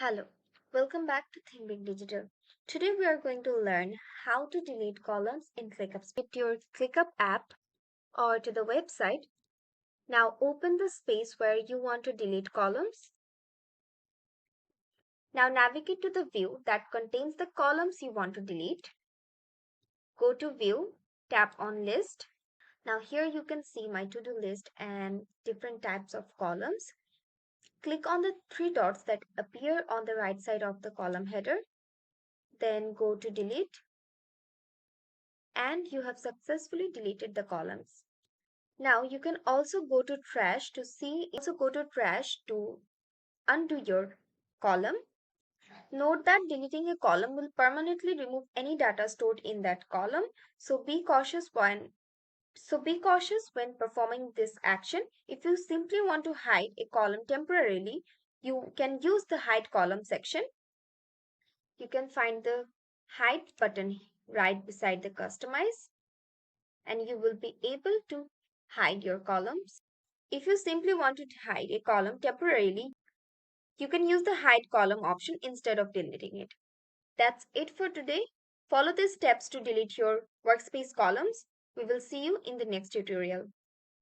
Hello, welcome back to Think Big Digital. Today we are going to learn how to delete columns in Clickup. With your Clickup app or to the website. Now open the space where you want to delete columns. Now navigate to the view that contains the columns you want to delete. Go to View, tap on List. Now here you can see my to-do list and different types of columns. Click on the three dots that appear on the right side of the column header. Then go to Delete and you have successfully deleted the columns. Now you can also go to trash to undo your column. Note that deleting a column will permanently remove any data stored in that column. So be cautious when performing this action. If you simply want to hide a column temporarily, you can use the hide column section. You can find the hide button right beside the customize and you will be able to hide your columns. If you simply want to hide a column temporarily, you can use the hide column option instead of deleting it. That's it for today. Follow these steps to delete your workspace columns. We will see you in the next tutorial.